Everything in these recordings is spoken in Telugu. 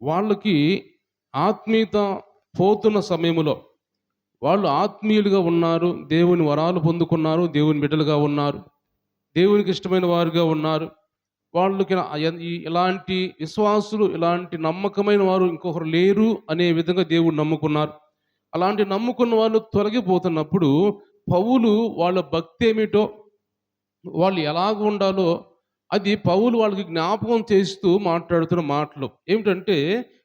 వాళ్ళకి ఆత్మీయత పోతున్న సమయంలో వాళ్ళు ఆత్మీయులుగా ఉన్నారు. దేవుని వరాలు పొందుకున్నారు. దేవుని బిడ్డలుగా ఉన్నారు. దేవునికి ఇష్టమైన వారుగా ఉన్నారు. వాళ్ళకి ఇలాంటి విశ్వాసులు, ఇలాంటి నమ్మకమైన వారు ఇంకొకరు లేరు అనే విధంగా దేవుడిని నమ్ముకున్నారు. అలాంటి నమ్ముకున్న వాళ్ళు తొలగిపోతున్నప్పుడు పౌలు వాళ్ళ భక్తి ఏమిటో, వాళ్ళు ఎలాగ ఉండాలో అది పౌలు వాళ్ళకి జ్ఞాపకం చేస్తూ మాట్లాడుతున్న మాటలు. ఏమిటంటే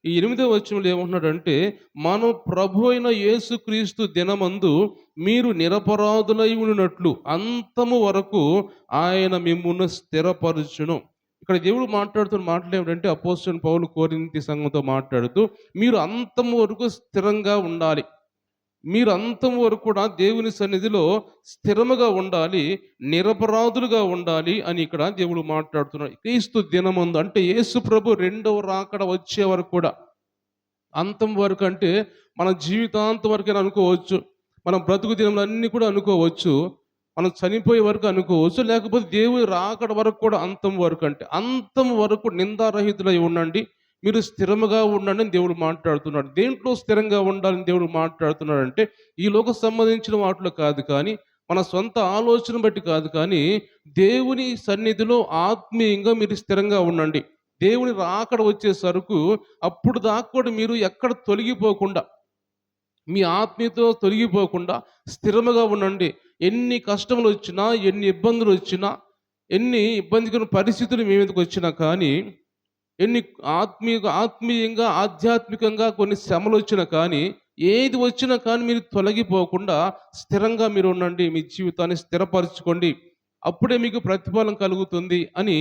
ఈ 8వ వచనంలో ఏమంటున్నాడంటే, మన ప్రభు అయిన యేసుక్రీస్తు దినమందు మీరు నిరపరాధులై ఉండినట్లు అంతము వరకు ఆయన మిమ్మును స్థిరపరచును. ఇక్కడ దేవుడు మాట్లాడుతున్న మాటలు ఏమిటంటే, అపోస్తలుడైన పౌలు కొరింథీ సంఘంతో మాట్లాడుతూ మీరు అంతము వరకు స్థిరంగా ఉండాలి. మీరు అంతం వరకు కూడా దేవుని సన్నిధిలో స్థిరముగా ఉండాలి, నిరపరాధులుగా ఉండాలి అని ఇక్కడ దేవుడు మాట్లాడుతున్నాడు. క్రీస్తు దినమందు అంటే యేసు ప్రభు రెండవ రాకడ వచ్చే వరకు కూడా, అంతం వరకు అంటే మన జీవితాంతం వరకైనా అనుకోవచ్చు, మనం బ్రతుకు దినములన్నీ కూడా అనుకోవచ్చు, మనం చనిపోయే వరకు అనుకోవచ్చు, లేకపోతే దేవుని రాకడ వరకు కూడా అంతం వరకు అంటే అంతం వరకు నిందారహితులై ఉండండి, మీరు స్థిరముగా ఉండండి అని దేవుడు మాట్లాడుతున్నాడు. దేంట్లో స్థిరంగా ఉండాలని దేవుడు మాట్లాడుతున్నాడంటే ఈ లోక సంబంధించిన వాటిలో కాదు కానీ, మన సొంత ఆలోచన బట్టి కాదు కానీ, దేవుని సన్నిధిలో ఆత్మీయంగా మీరు స్థిరంగా ఉండండి. దేవుని రాకడ వచ్చేసరకు అప్పుడు దాకా కూడా మీరు ఎక్కడ తొలగిపోకుండా, మీ ఆత్మీయతలో తొలగిపోకుండా స్థిరముగా ఉండండి. ఎన్ని కష్టములు వచ్చినా, ఎన్ని ఇబ్బందులు వచ్చినా, ఎన్ని ఇబ్బందికర పరిస్థితులు మీ మీదకి వచ్చినా కానీ, ఎన్ని ఆత్మీయంగా ఆధ్యాత్మికంగా కొన్ని శ్రమలు వచ్చినా కానీ, ఏది వచ్చినా కానీ మీరు తొలగిపోకుండా స్థిరంగా మీరు ఉండండి. మీ జీవితాన్ని స్థిరపరచుకోండి. అప్పుడే మీకు ప్రతిఫలం కలుగుతుంది అని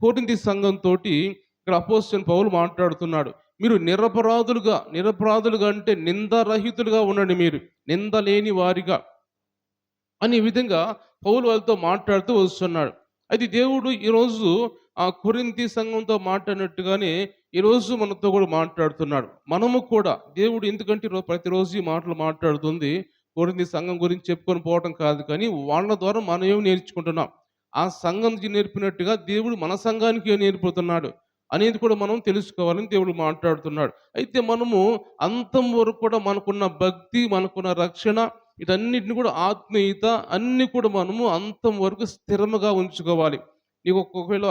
కొరింథీ సంఘంతో ఇక్కడ అపోస్తలుడైన పౌలు మాట్లాడుతున్నాడు. మీరు నిరపరాధులుగా అంటే నిందారహితులుగా ఉండండి, మీరు నింద లేని వారిగా అని ఈ విధంగా పౌలు వాళ్ళతో మాట్లాడుతూ వస్తున్నాడు. అయితే దేవుడు ఈరోజు ఆ కొరింథీ సంఘంతో మాట్లాడినట్టుగానే ఈరోజు మనతో కూడా మాట్లాడుతున్నాడు. మనము కూడా దేవుడు ఎందుకంటే ప్రతిరోజు ఈ మాటలు మాట్లాడుతుంది, కొరింథీ సంఘం గురించి చెప్పుకొని పోవటం కాదు కానీ, వాళ్ళ ద్వారా మనం ఏమి నేర్చుకుంటున్నాం, ఆ సంఘంకి నేర్పినట్టుగా దేవుడు మన సంఘానికి ఏం నేర్పుతున్నాడు అనేది కూడా మనం తెలుసుకోవాలని దేవుడు మాట్లాడుతున్నాడు. అయితే మనము అంతం వరకు కూడా మనకున్న భక్తి, మనకున్న రక్షణ, వీటన్నిటిని కూడా ఆత్మీయత అన్నీ కూడా మనము అంతం వరకు స్థిరముగా ఉంచుకోవాలి. నీకు ఒకవేళ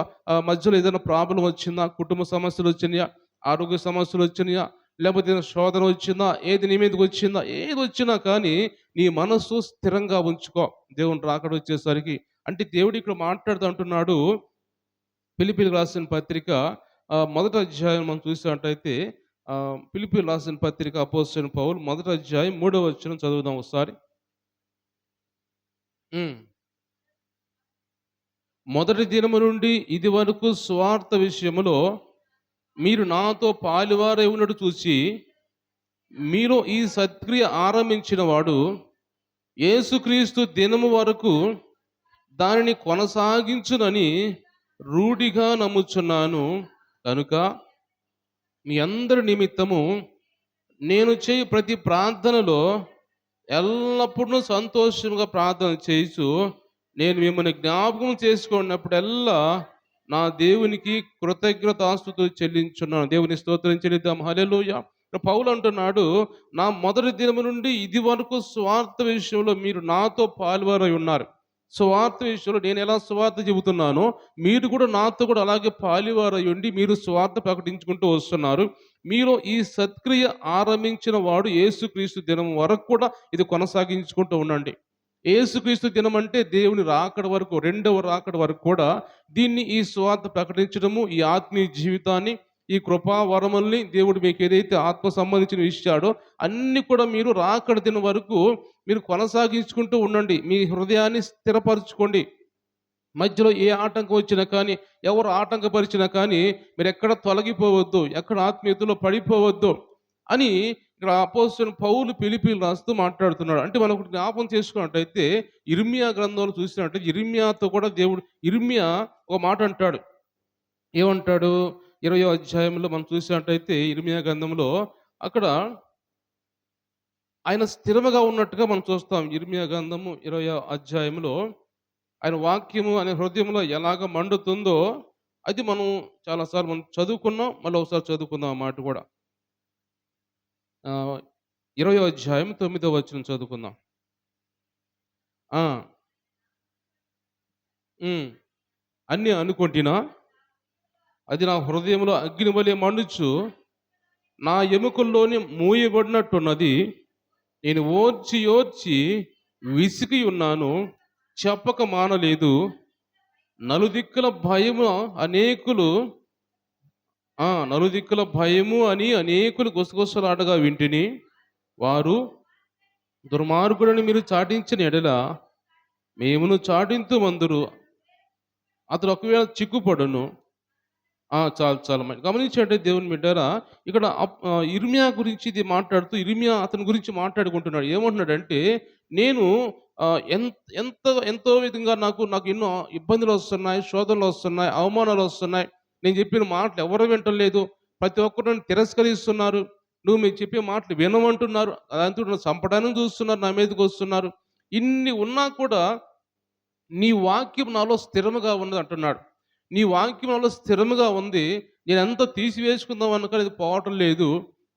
మధ్యలో ఏదైనా ప్రాబ్లం వచ్చిందా, కుటుంబ సమస్యలు వచ్చినాయా, ఆరోగ్య సమస్యలు వచ్చినాయా, లేకపోతే ఏదైనా శోధన వచ్చిందా, ఏది నీ మీదకి వచ్చిందా, ఏది వచ్చినా కానీ నీ మనస్సు స్థిరంగా ఉంచుకో దేవుని రాకడ వచ్చేసరికి. అంటే దేవుడు ఇక్కడ మాట్లాడుతూ అంటున్నాడు. ఫిలిప్పీయులకు రాసిన పత్రిక మొదటి అధ్యాయం మనం చూసినట్టయితే, ఫిలిప్పీయులకు రాసిన పత్రిక అపోస్తలుడైన పౌలు మొదటి అధ్యాయం 3వ వచనం చదువుదాం ఒకసారి. మొదటి దినము నుండి ఇది వరకు స్వార్థ విషయములో మీరు నాతో పాలువారై ఉన్నట్టు చూసి, మీలో ఈ సత్క్రియ ఆరంభించిన వాడు యేసుక్రీస్తు దినము వరకు దానిని కొనసాగించునని రూఢిగా నమ్ముచున్నాను. కనుక మీ అందరి నిమిత్తము నేను చేయు ప్రతి ప్రార్థనలో ఎల్లప్పుడూ సంతోషంగా ప్రార్థన చేయుచు, నేను మిమ్మల్ని జ్ఞాపకం చేసుకున్నప్పుడల్లా నా దేవునికి కృతజ్ఞతాస్తుతులు చెల్లించున్నాను. దేవుని స్తోత్రం చెల్లిద్దాం. హల్లెలూయా. పౌలు అంటున్నాడు, నా మొదటి దినము నుండి ఇది వరకు స్వార్థ విషయంలో మీరు నాతో పాల్వారై ఉన్నారు. స్వార్థ విషయంలో నేను ఎలా స్వార్థ చెబుతున్నానో మీరు కూడా నాతో కూడా అలాగే పాలువారై ఉండి మీరు స్వార్థ ప్రకటించుకుంటూ వస్తున్నారు. మీరు ఈ సత్క్రియ ఆరంభించిన వాడు యేసుక్రీస్తు దినం వరకు కూడా ఇది కొనసాగించుకుంటూ ఉండండి. యేసుక్రీస్తు దినం అంటే దేవుని రాకడ వరకు, రెండవ రాకడ వరకు కూడా దీన్ని, ఈ స్వార్థ ప్రకటించడము, ఈ ఆత్మీయ జీవితాన్ని, ఈ కృపా వరముల్ని దేవుడు మీకు ఏదైతే ఆత్మ సంబంధించిన ఇచ్చాడో అన్ని కూడా మీరు రాకడ దినం వరకు మీరు కొనసాగించుకుంటూ ఉండండి. మీ హృదయాన్ని స్థిరపరచుకోండి. మధ్యలో ఏ ఆటంకం వచ్చినా కానీ, ఎవరు ఆటంకపరిచినా కానీ మీరు ఎక్కడ తొలగిపోవద్దు, ఎక్కడ ఆత్మీయతలో పడిపోవద్దు అని ఇక్కడ అపోస్తలుడైన పౌలు ఫిలిప్పీయులకు రాస్తూ మాట్లాడుతున్నాడు. అంటే మనం ఒకటి జ్ఞాపకం చేసుకున్నట్టయితే, యిర్మీయా గ్రంథంలో చూసినట్టయితే యిర్మీయాతో కూడా దేవుడు, యిర్మీయా ఒక మాట అంటాడు. ఏమంటాడు? 20వ అధ్యాయంలో మనం చూసినట్టయితే యిర్మీయా గ్రంథంలో అక్కడ ఆయన స్థిరముగా ఉన్నట్టుగా మనం చూస్తాం. యిర్మీయా గ్రంథము 20వ అధ్యాయంలో ఆయన వాక్యము అనే హృదయంలో ఎలాగ మండుతుందో అది మనం చాలాసార్లు మనం చదువుకున్నాం. మళ్ళీ ఒకసారి చదువుకుందాం ఆ మాట కూడా. ఆహ్, 20వ అధ్యాయం 9వ వచనం చదువుకుందాం. ఆ! హ్మ్. అన్నీ అనుకొంటినా అది నా హృదయంలో అగ్నివలె మండుచు నా ఎముకల్లోని మూయబడినట్టున్నది. నేను ఓర్చి ఓర్చి విసికి ఉన్నాను. చెప్పక మానలేదు. నలుదిక్కుల భయము అనేకులు నలుదిక్కుల భయము అని అనేకులు గుసగుసలాడగా వింటిని. వారు దుర్మార్గుడని మీరు చాటించిన ఎడల మేమును చాటింతుమందురు. అతడు ఒకవేళ చిక్కుపడును. చాలు చాలు గమనించండి దేవుని బిడ్డారా, ఇక్కడ ఇర్మియా గురించి ఇది మాట్లాడుతూ ఇర్మియా అతని గురించి మాట్లాడుకుంటున్నాడు. ఏమంటున్నాడంటే, నేను ఎంతో విధంగా నాకు నాకు ఎన్నో ఇబ్బందులొస్తున్నాయి, శోధనలొస్తున్నాయి, అవమానాలొస్తున్నాయి. నేను చెప్పిన మాటలు ఎవరు వింటలేదు. ప్రతి ఒక్కరు నన్ను తిరస్కరిస్తున్నారు. మీరు చెప్పే మాటలు వినమంటున్నారు. దాంతో నన్ను చంపడానికి చూస్తున్నారు. నా మీదకొస్తున్నారు. ఇన్ని ఉన్నా కూడా నీ వాక్యం నాలో స్థిరముగా ఉన్నది అంటున్నాడు. నీ వాక్యం నాలో స్థిరముగా ఉంది. నేనెంత తీసివేసుకుందాం అన్నా కానీ అది పోవటం లేదు.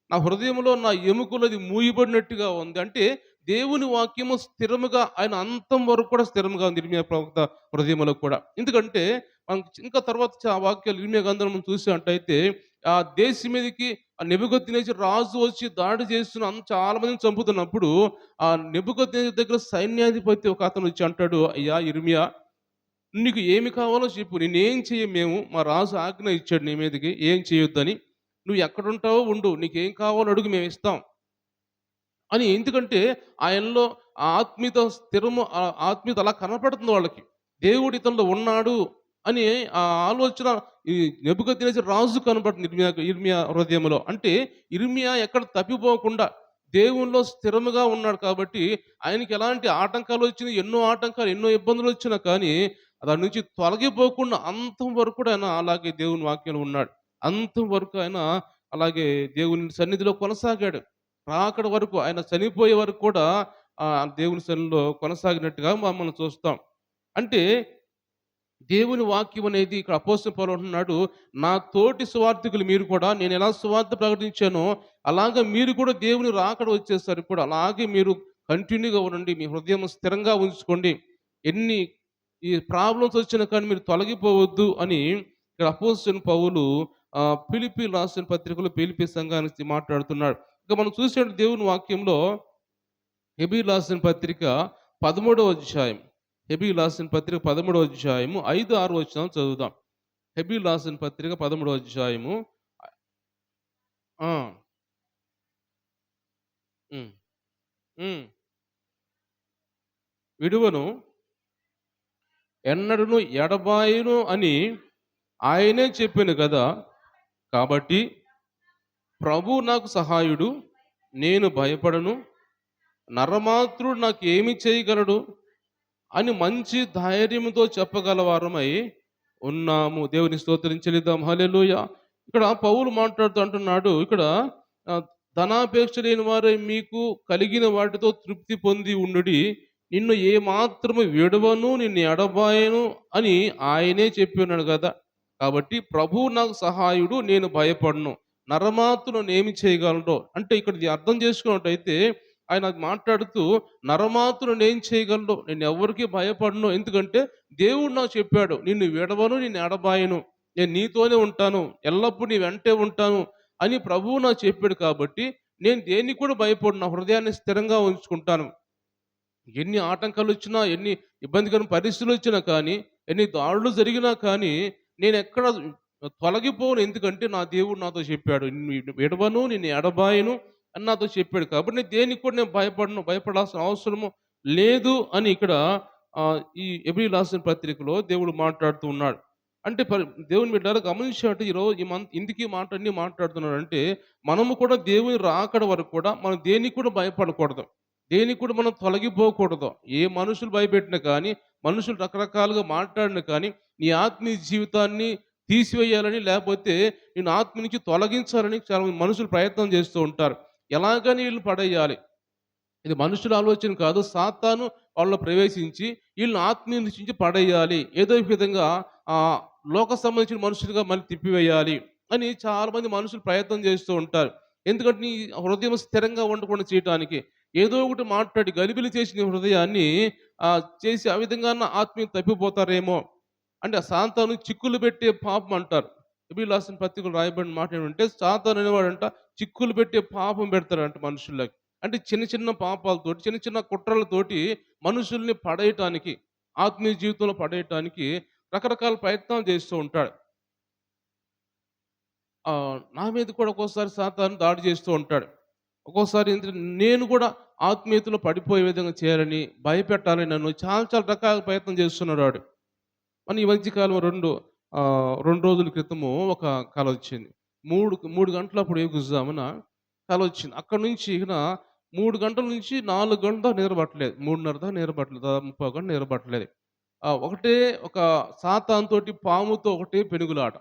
నా హృదయంలో నా ఎముకలు అది మూయబడినట్టుగా ఉంది. అంటే దేవుని వాక్యము స్థిరముగా ఆయన అంతం వరకు కూడా స్థిరముగా ఉంది ఇర్మీయా ప్రవక్త హృదయంలో కూడా. ఎందుకంటే మనం ఇంకా తర్వాత ఆ వాక్యాలు ఇర్మీయా గ్రంథంలో మనం చూసినట్టయితే ఆ దేశం మీదకి ఆ నెబుకద్నెజరు రాజు వచ్చి దాడి చేస్తున్న చాలా మందిని చంపుతున్నప్పుడు ఆ నెబుకద్నెజరు దగ్గర సైన్యాధిపతి ఒక అతను వచ్చి అంటాడు, అయ్యా ఇర్మియా, నీకు ఏమి కావాలో చెప్పు, నేనేం చెయ్యం మేము, మా రాజు ఆజ్ఞ ఇచ్చాడు నీ మీదకి ఏం చేయొద్దని. నువ్వు ఎక్కడుంటావో ఉండు, నీకేం కావాలో అడుగు మేము ఇస్తాం అని. ఎందుకంటే ఆయనలో ఆ ఆత్మీయత స్థిరము, ఆ ఆత్మీయత అలా కనపడుతుంది వాళ్ళకి. దేవుడు ఇతనిలో ఉన్నాడు అని ఆ ఆలోచన ఈ నెబుకద్నెజరు రాజు కనపడుతుంది ఇర్మియా హృదయంలో. అంటే ఇర్మియా ఎక్కడ తప్పిపోకుండా దేవునిలో స్థిరముగా ఉన్నాడు కాబట్టి ఆయనకి ఎలాంటి ఆటంకాలు వచ్చినా, ఎన్నో ఆటంకాలు, ఎన్నో ఇబ్బందులు వచ్చినా కానీ దాని నుంచి తొలగిపోకుండా అంతం వరకు కూడా ఆయన అలాగే దేవుని వాక్యంలో ఉన్నాడు. అంతం వరకు ఆయన అలాగే దేవుని సన్నిధిలో కొనసాగాడు. రాకడ వరకు ఆయన చనిపోయే వరకు కూడా దేవుని సన్నిధిలో కొనసాగినట్టుగా మనం చూస్తాం. అంటే దేవుని వాక్యం అనేది ఇక్కడ అపోస్తలుడు పౌలు అంటున్నాడు, నా తోటి సువార్థికులు మీరు కూడా నేను ఎలా సువార్త ప్రకటించానో అలాగా మీరు కూడా దేవుని రాకడ వచ్చేసరికి కూడా అలాగే మీరు కంటిన్యూగా ఉండండి. మీ హృదయం స్థిరంగా ఉంచుకోండి. ఎన్ని ఈ ప్రాబ్లమ్స్ వచ్చినా కానీ మీరు తొలగిపోవద్దు అని ఇక్కడ అపోస్తలుడు పౌలు ఫిలిప్పీయులకు రాసిన పత్రికలో ఫిలిప్పీ సంఘానికి మాట్లాడుతున్నాడు. ఇక మనం చూసినట్టు దేవుని వాక్యంలో హెబ్రీయులకు రాసిన పత్రిక 13వ అధ్యాయం, హెబ్రీయులకు రాసిన పత్రిక 13వ అధ్యాయము 5, 6 వచనాలు చదువుదాం. హెబ్రీయులకు రాసిన పత్రిక 13వ అధ్యాయము. ఆ! హ్మ్. హ్మ్. విడువను, ఎన్నడును ఎడబాయను అని ఆయనే చెప్పాను గదా! కాబట్టి ప్రభువు నాకు సహాయుడు, నేను భయపడను. నరమాత్రుడు నాకేమి చేయగలడు అని మంచి ధైర్యంతో చెప్పగలవారమై ఉన్నాము. దేవుని స్తోత్రం చెల్లిద్దాం. హల్లెలూయా! ఇక్కడ పౌలు మాట్లాడుతూ అంటున్నాడు ఇక్కడ, ధనాపేక్ష లేని వారై మీకు కలిగిన వాటితో తృప్తి పొంది ఉండుడి. నిన్ను ఏమాత్రము విడవను, నిన్ను ఎడబాయను అని ఆయనే చెప్పి ఉన్నాడు గదా! కాబట్టి ప్రభువు నాకు సహాయుడు, నేను భయపడను. నరమాత్రుడు నన్నేమి చేయగలడో అంటే ఇక్కడ ఇది అర్థం చేసుకున్నట్టయితే ఆయన మాట్లాడుతూ నరమాత్రుడు నేనేం చేయగలను, నేను ఎవరికి భయపడను. ఎందుకంటే దేవుడు నాకు చెప్పాడు, నిన్ను విడవను, నిన్ను ఎడబాయను, నేను నీతోనే ఉంటాను, ఎల్లప్పుడూ నీ వెంటే ఉంటాను అని ప్రభువు నాకు చెప్పాడు. కాబట్టి నేను దేనికి కూడా భయపడను. నా హృదయాన్ని స్థిరంగా ఉంచుకుంటాను. ఎన్ని ఆటంకాలు వచ్చినా, ఎన్ని ఇబ్బందికరమైన పరిస్థితులు వచ్చినా కానీ, ఎన్ని దాడులు జరిగినా కానీ నేనెక్కడ తొలగిపోను. ఎందుకంటే నా దేవుడు నాతో చెప్పాడు, నిన్ను విడవను, నిన్ను ఎడబాయను అని నాతో చెప్పాడు. కాబట్టి నేను దేనికి కూడా నేను భయపడను, భయపడాల్సిన అవసరము లేదు అని ఇక్కడ ఈ హెబ్రీయులకు రాసిన పత్రికలో దేవుడు మాట్లాడుతూ ఉన్నాడు. అంటే దేవుని బిడ్డలారా గమనించినట్టు ఈరోజు ఈ ఎందుకు ఈ మాట అన్నీ మాట్లాడుతున్నాడంటే, మనము కూడా దేవుని రాకడ వరకు కూడా మనం దేనికి కూడా భయపడకూడదు. దేనికి కూడా మనం తొలగిపోకూడదు. ఏ మనుషులు భయపెట్టినా కానీ, మనుషులు రకరకాలుగా మాట్లాడినా కానీ, నీ ఆత్మీయ జీవితాన్ని తీసివేయాలని, లేకపోతే నిన్ను ఆత్మ నుంచి తొలగించాలని చాలా మంది మనుషులు ప్రయత్నం చేస్తూ ఉంటారు. ఎలాగని వీళ్ళని పడేయాలి. ఇది మనుషుల ఆలోచన కాదు. సాతాను వాళ్ళలో ప్రవేశించి వీళ్ళని ఆత్మీయ నుంచి పడేయాలి. ఏదో ఒక విధంగా లోక సంబంధించిన మనుషులుగా మళ్ళీ తిప్పివేయాలి అని చాలామంది మనుషులు ప్రయత్నం చేస్తూ ఉంటారు. ఎందుకంటే నీ హృదయం స్థిరంగా ఉండకుండా చేయటానికి. ఏదో ఒకటి మాట్లాడి గలిబిలి చేసి నీ హృదయాన్ని చేసి ఆ విధంగాన ఆత్మీయ తప్పిపోతారేమో. అంటే సాతాను చిక్కులు పెట్టే పాపం అంటారు. ఎబిల్ రాసిన పత్రికలో రాయబడిన మాట ఏమంటే సాతాను అనేవాడంట చిక్కులు పెట్టే పాపం పెడతాడంట మనుషుల్లోకి. అంటే చిన్న చిన్న పాపాలతోటి, చిన్న చిన్న కుట్రలతోటి మనుషుల్ని పడేయటానికి, ఆత్మీయ జీవితంలో పడేయటానికి రకరకాల ప్రయత్నాలు చేస్తూ ఉంటాడు. నా మీద కూడా ఒక్కోసారి సాతాను దాడి చేస్తూ ఉంటాడు. ఒక్కోసారి ఏంటంటే నేను కూడా ఆత్మీయతలో పడిపోయే విధంగా చేయాలని, భయపెట్టాలని నన్ను చాలా చాలా రకాల ప్రయత్నం చేస్తున్నాడు వాడు. ఈ మధ్య కాలం 2 రోజుల క్రితము ఒక కలొచ్చింది. 3 గంటలప్పుడు ఎగురుజామున కలొచ్చింది. అక్కడి నుంచి ఇకన 3 గంటల నుంచి 4 గంటల దాకా నిద్ర పట్టలేదు. 3:30 దాకా నిద్ర పట్టలేదు. దాదాపు 30 గంటలు నిద్ర పట్టలేదు. ఒకటే ఒక సాతానుతోటి పాముతో ఒకటే పెనుగులాట.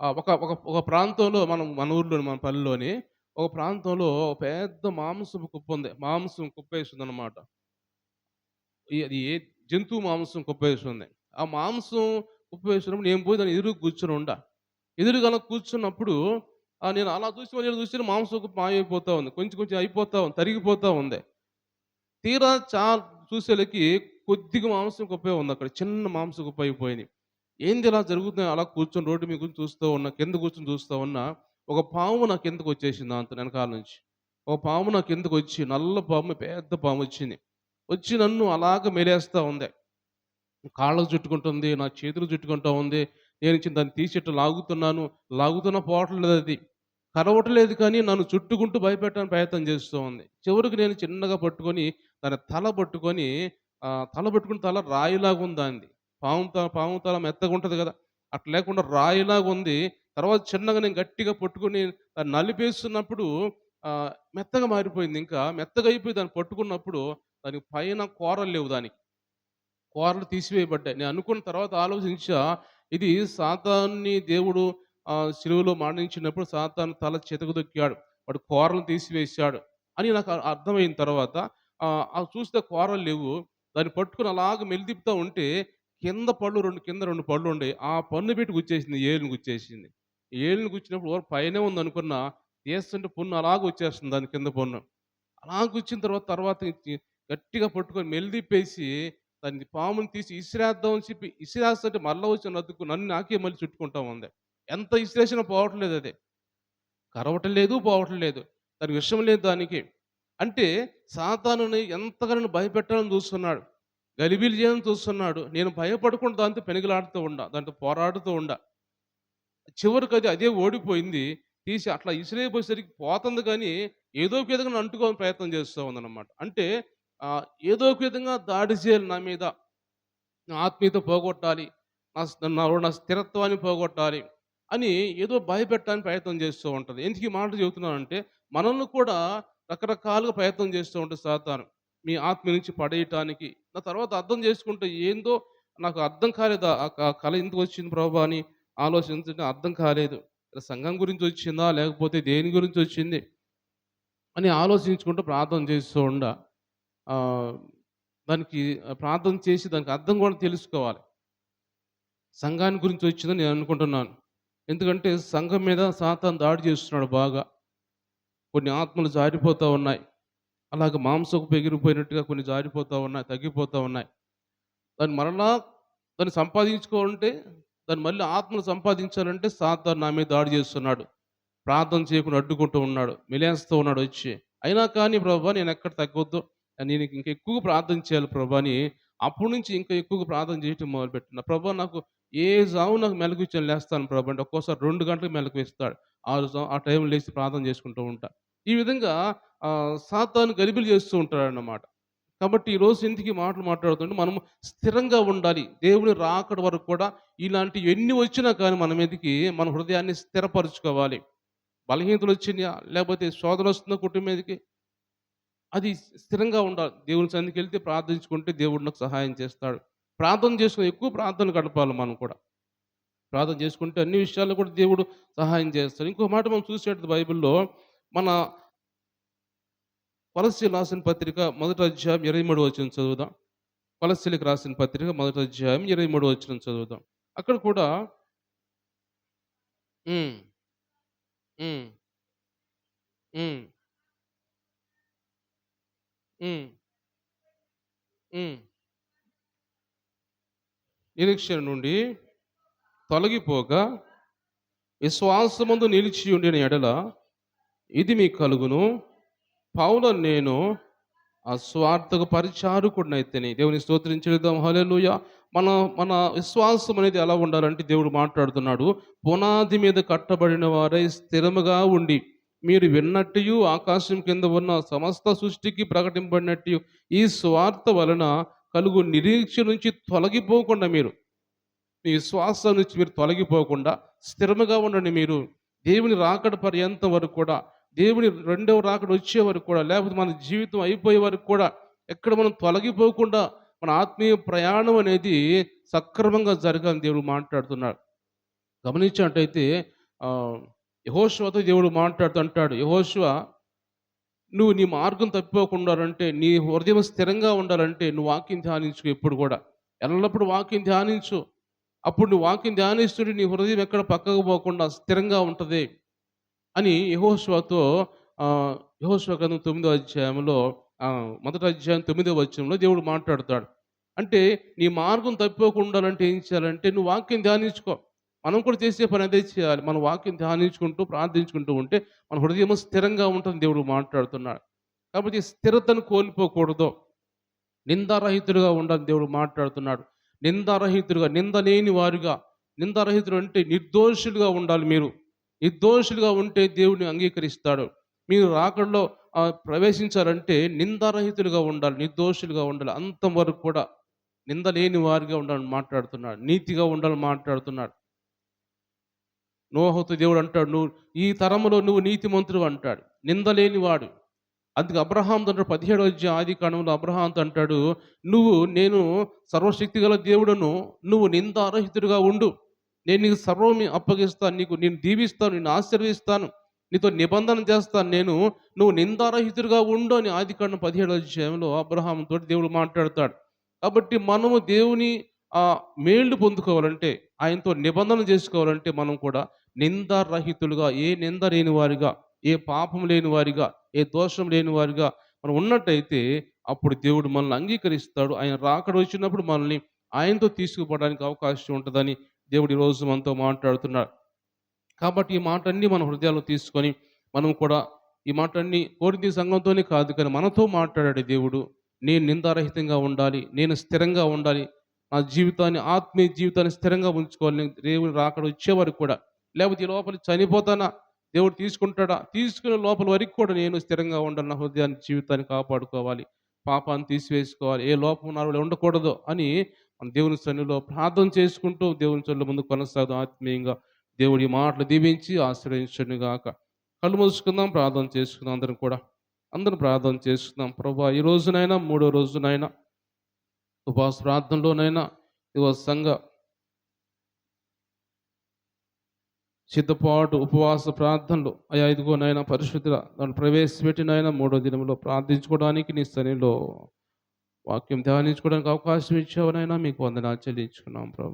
ఒక ఒక ఒక ప్రాంతంలో మన ఊర్లోని, మన పల్లెలోని ఒక ప్రాంతంలో ఒక పెద్ద మాంసపు కుప్ప ఉంది. మాంసం కుప్పేసిందనమాట. అది ఏ జంతువు మాంసం కుప్పేసుంది. ఆ మాంసం కుప్పేసినప్పుడు నేను పోయి దాని ఎదురుగా కూర్చొని ఉండా. ఎదురుగా అలా కూర్చున్నప్పుడు నేను అలా చూసి మళ్ళీ ఇలా చూస్తే మాంసం కుప్ప మాయమైపోతా ఉంది. కొంచెం కొంచెం అయిపోతా ఉంది. తరిగిపోతా ఉంది. తీరా చూసేలకి కొద్దిగా మాంసం కుప్పే ఉంది అక్కడ. చిన్న మాంసం కుప్ప అయిపోయింది. ఏంది ఇలా జరుగుతుంది? అలా కూర్చొని రోడ్డు మీద కూర్చొని చూస్తూ ఉన్నా. కింద కూర్చొని చూస్తా ఉన్నా. ఒక పాము నా కిందకొచ్చేసింది అంత వెనకాల నుంచి. ఒక పాము నా కిందకొచ్చి నల్ల పాము, పెద్ద పామొచ్చింది. వచ్చి నన్ను అలాగ మెలేస్తా ఉంది. కాళ్ళకు చుట్టుకుంటుంది. నా చేతులు చుట్టుకుంటా ఉంది. దాన్ని తీసి ఇట్లా లాగుతున్నాను. లాగుతున్నా పోవట్లేదది. కరవట్లేదు కానీ నన్ను చుట్టుకుంటూ భయపెట్టడానికి ప్రయత్నం చేస్తూ ఉంది. చివరికి నేను చిన్నగా పట్టుకొని దాని తల పట్టుకొని తల పట్టుకుని తల రాయిలాగుంది దానిది. పాము తల మెత్తగుంటది గదా! అట్లా లేకుండా రాయిలాగుంది. తర్వాత చిన్నగా నేను గట్టిగా పట్టుకొని దాన్ని నలిపేస్తున్నప్పుడు మెత్తగా మారిపోయింది ఇంకా. మెత్తగా అయిపోయి దాన్ని పట్టుకున్నప్పుడు దానికి పైన కూరలు లేవు దానికి. కూరలు తీసివేయబడ్డాయి. నేను అనుకున్న తర్వాత ఆలోచించా, ఇది సాతాన్ని దేవుడు సిలువలో మరణించినప్పుడు సాతాను తల చితకదొక్కాడు. వాడు కూరలను తీసివేశాడు అని నాకు అర్థమైన తర్వాత అది చూస్తే కూరలు లేవు. దాన్ని పట్టుకొని అలాగ మెలితిప్పుతా ఉంటే కింద పళ్ళు 2 కింద 2 పళ్ళుండేయి. ఆ పన్ను పెట్టి గుచ్చేసింది. ఏలుని గుచ్చేసింది. ఏలుని గుచ్చినప్పుడు పైనే ఉందనుకున్నా తీస్తుంటే పున్ను అలాగ వచ్చేస్తుంది దాని కింద పన్ను. అలా గుచ్చిన తర్వాత గట్టిగా పట్టుకొని మెలితిప్పేసి దాన్ని పాముని తీసి ఇసిరేద్దాం అని చెప్పి ఇసిరేస్తుంటే మళ్ళా వచ్చి నన్ను నాకే మళ్ళీ చుట్టుకుంటా ఉంది. ఎంత ఇసిరేసినా పోవట్లేదు అది. కరవటం లేదు, పోవటం లేదు. దానికి విషం లేదు దానికి. అంటే సాతానుని ఎంతగానో భయపెట్టాలని చూస్తున్నాడు. గలిబిలి చేయాలని చూస్తున్నాడు. నేను భయపడకుండా దాంతో పెనుగులాడుతూ ఉండా. దాంతో పోరాడుతూ ఉండా. చివరికి అదే ఓడిపోయింది. తీసి అట్లా ఇసిరేయబోయేసరికి పోతుంది కానీ, ఏదో ఒక విధంగా అంటుకోవాలని ప్రయత్నం చేస్తూ ఉందన్నమాట. అంటే ఏదో ఒక విధంగా దాడి చేయాలి నా మీద. నా ఆత్మీయత పోగొట్టాలి. నా స్థిరత్వాన్ని పోగొట్టాలి అని ఏదో భయపెట్టడానికి ప్రయత్నం చేస్తూ ఉంటది. ఎందుకు ఈ మాటలు చెబుతున్నానంటే, మనల్ని కూడా రకరకాలుగా ప్రయత్నం చేస్తూ ఉంటది సాతాను. మీ ఆత్మ నుంచి పడేయటానికి. నా తర్వాత అర్థం చేసుకుంటే ఏందో నాకు అర్థం కాలేదు. ఆ కల ఎందుకు వచ్చింది ప్రభా అని ఆలోచించుంటే అర్థం కాలేదు. సంఘం గురించి వచ్చిందా? లేకపోతే దేని గురించి వచ్చింది? అని ఆలోచించుకుంటూ ప్రార్థన చేస్తూ ఆహ్, దానికి ప్రార్థన చేసి దానికి అర్థం కూడా తెలుసుకోవాలి. సంఘాన్ని గురించి వచ్చిందని నేను అనుకుంటున్నాను. ఎందుకంటే సంఘం మీద సాతాను దాడి చేస్తున్నాడు బాగా. కొన్ని ఆత్మలు జారిపోతా ఉన్నాయి. అలాగే మాంసపు ఎగిరిపోయినట్టుగా కొన్ని జారిపోతా ఉన్నాయి, తగ్గిపోతా ఉన్నాయి. దాన్ని సంపాదించుకోవాలంటే దాన్ని మళ్ళీ ఆత్మను సంపాదించాలంటే సాతాను నా మీద దాడి చేస్తున్నాడు. ప్రార్థన చేయకుండా అడ్డుకుంటూ ఉన్నాడు. మిలేస్తూ ఉన్నాడు వచ్చి. అయినా కానీ ప్రభా నేను ఎక్కడ తగ్గొద్దు. నేను ఇంకా ఎక్కువగా ప్రార్థన చేయాలి ప్రభా అని అప్పటి నుంచి ఇంకా ఎక్కువగా ప్రార్థన చేయటం మొదలుపెట్టిన. ప్రభా నాకు ఏ జాము నాకు మెలకువచ్చాను లేస్తాను ప్రభా అంటే ఒక్కోసారి 2 గంటలకు మెలకువిస్తాడు. ఆ టైంలో లేచి ప్రార్థన చేసుకుంటూ ఉంటా. ఈ విధంగా సాతాను గలిబిలి చేస్తూ ఉంటాడన్నమాట. కాబట్టి ఈరోజు ఎందుకు ఈ మాటలు మాట్లాడుతుంటే మనం స్థిరంగా ఉండాలి. దేవుని రాకడ వరకు కూడా ఇలాంటివి ఎన్ని వచ్చినా కానీ మన మీదకి మన హృదయాన్ని స్థిరపరచుకోవాలి. బలహీనతలు వచ్చినాయా? లేకపోతే శోధన వస్తుందా కుటుంబం మీదకి? అది స్థిరంగా ఉండాలి. దేవుని సన్నిధికెళ్తే ప్రార్థించుకుంటే దేవుడు నాకు సహాయం చేస్తాడు. ప్రార్థన చేసుకొని ఎక్కువ ప్రార్థన గడపాలి మనం కూడా. ప్రార్థన చేసుకుంటే అన్ని విషయాల్లో కూడా దేవుడు సహాయం చేస్తాడు. ఇంకో మాట మనం చూసేటప్పుడు బైబిల్‌లో మన కొలస్సీయులకు రాసిన పత్రిక మొదటి అధ్యాయం 23వ వచనం చదువుదాం. కొలస్సీయులకు రాసిన పత్రిక మొదటి అధ్యాయం 23వ వచనం చదువుదాం. అక్కడ కూడా హ్మ్. హ్మ్. హ్మ్. హ్మ్. హ్మ్. నిరీక్షణ నుండి తొలగిపోక విశ్వాసమందు నిలిచి ఉండిన ఎడల ఇది మీకు కలుగును. పౌలు నేను స్వార్థకు పరిచారకుడినైతేనే దేవుని స్తోత్రం చెల్లిద్దాం. హల్లెలూయా. మన మన విశ్వాసం అనేది ఎలా ఉండాలంటే దేవుడు మాట్లాడుతున్నాడు. పునాది మీద కట్టబడిన వారై స్థిరముగా ఉండి మీరు విన్నట్టు ఆకాశం కింద ఉన్న సమస్త సృష్టికి ప్రకటింపడినట్టు ఈ స్వార్థ వలన కలుగు నిరీక్ష నుంచి తొలగిపోకుండా మీ విశ్వాసం నుంచి మీరు తొలగిపోకుండా స్థిరముగా ఉండండి మీరు. దేవుని రాకడ పర్యంతం వరకు కూడా, దేవుని రెండవ రాకడ వచ్చే వరకు కూడా, లేకపోతే మన జీవితం అయిపోయే వరకు కూడా ఎక్కడ మనం తొలగిపోకుండా మన ఆత్మీయ ప్రయాణం అనేది సక్రమంగా జరగాలని దేవుడు మాట్లాడుతున్నాడు. గమనించినట్టయితే యెహోషువతో దేవుడు మాట్లాడుతూ అంటాడు, యెహోషువ నువ్వు నీ మార్గం తప్పిపోకుండా ఉండాలంటే, నీ హృదయం స్థిరంగా ఉండాలంటే నువ్వు వాక్యం ధ్యానించు ఎప్పుడు కూడా. ఎల్లప్పుడూ వాక్యం ధ్యానించు. అప్పుడు నువ్వు వాక్యం ధ్యానిస్తుంటే నీ హృదయం ఎక్కడ పక్కకు పోకుండా స్థిరంగా ఉంటది అని యెహోషువతో యెహోషువ గ్రంథం 9వ అధ్యాయంలో మొదటి అధ్యాయం 9వ వచనంలో దేవుడు మాట్లాడతాడు. అంటే నీ మార్గం తప్పిపోకుండా ఉండాలంటే ఏం చేయాలంటే నువ్వు వాక్యం ధ్యానించుకో. మనం కూడా చేసే పని అదే చేయాలి. మనం వాక్యం ధ్యానించుకుంటూ, ప్రార్థించుకుంటూ ఉంటే మన హృదయం స్థిరంగా ఉంటుంది దేవుడు మాట్లాడుతున్నాడు. కాబట్టి ఈ స్థిరతను కోల్పోకూడదు. నిందారహితుడిగా ఉండాలని దేవుడు మాట్లాడుతున్నాడు. నిందారహితుడిగా, నింద లేని వారుగా, నిందారహితుడు అంటే నిర్దోషులుగా ఉండాలి మీరు. నిర్దోషులుగా ఉంటే దేవుడిని అంగీకరిస్తాడు. మీరు రాకడలో ప్రవేశించాలంటే నిందారహితులుగా ఉండాలి, నిర్దోషులుగా ఉండాలి. అంతం వరకు కూడా నింద లేని వారిగా ఉండాలని మాట్లాడుతున్నాడు. నీతిగా ఉండాలని మాట్లాడుతున్నాడు. నోహుతో దేవుడు అంటాడు, నువ్వు ఈ తరములో నువ్వు నీతిమంతుడు అంటాడు. నింద లేనివాడు. అందుకే అబ్రహాంతో అంటాడు 17వ అధ్యాయం ఆదికాండంలో అబ్రహాంతో అంటాడు, నేను సర్వశక్తిగల దేవుడను, నువ్వు నిందారహితుడిగా ఉండు. నేను నీకు సర్వం అప్పగిస్తాను, నేను దీవిస్తాను, నిన్ను ఆశీర్వదిస్తాను, నీతో నిబంధన చేస్తాను నేను. నువ్వు నిందారహితుడిగా ఉండు అని ఆదికాండం 17వ అధ్యాయంలో అబ్రహాంతో దేవుడు మాట్లాడతాడు. కాబట్టి మనము దేవుని మేళ్ళు పొందుకోవాలంటే, ఆయనతో నిబంధన చేసుకోవాలంటే మనం కూడా నిందారహితులుగా, ఏ నింద లేని వారిగా, ఏ పాపం లేని వారిగా, ఏ దోషం లేని వారిగా మనం ఉన్నట్టయితే అప్పుడు దేవుడు మనల్ని అంగీకరిస్తాడు. ఆయన రాకడ వచ్చినప్పుడు మనల్ని ఆయనతో తీసుకుపోవడానికి అవకాశం ఉంటుందని దేవుడు ఈరోజు మనతో మాట్లాడుతున్నాడు. కాబట్టి ఈ మాటన్నీ మన హృదయాల్లో తీసుకొని మనం కూడా ఈ మాటన్నీ కొరింథీ సంఘంతోనే కాదు కానీ మనతో మాట్లాడాడు దేవుడు. నేను నిందారహితంగా ఉండాలి, నేను స్థిరంగా ఉండాలి, నా జీవితాన్ని, ఆత్మీయ జీవితాన్ని స్థిరంగా ఉంచుకోవాలి. నేను దేవుని రాకడ వచ్చేవరకు కూడా, లేకపోతే ఈ లోపల చనిపోతానా, దేవుడు తీసుకుంటాడా, తీసుకునే లోపల వరకు కూడా నేను స్థిరంగా ఉండాలి, నా హృదయాన్ని, జీవితాన్ని కాపాడుకోవాలి, పాపాన్ని తీసివేసుకోవాలి, ఏ లోపం నాలో ఉండకూడదు అని మన దేవుని సన్నిధిలో ప్రార్థన చేసుకుంటూ దేవుని సన్నిధిలో ముందు కొనసాగుదాం ఆత్మీయంగా. దేవుడి ఈ మాటలు దీవించి ఆశ్రయించను గాక. కళ్ళు మూసుకుందాం, ప్రార్థన చేసుకుందాం. అందరం కూడా అందరం ప్రార్థన చేసుకుందాం. ప్రభువా, ఈ రోజునైనా, మూడో రోజునైనా ఉపవాస ప్రార్థనలోనైనా, ఇదిగో సంఘ సిద్ధపాటు ఉపవాస ప్రార్థనలు అయా ఇదిగోనైనా పరిశుద్ధుల దాన్ని ప్రవేశపెట్టినైనా మూడో దినంలో ప్రార్థించుకోవడానికి నీ సన్నిధిలో వాక్యం ధ్యానించుకోవడానికి అవకాశం ఇచ్చావనైనా మీకు వందనాలు చెల్లించుకున్నాం ప్రభు.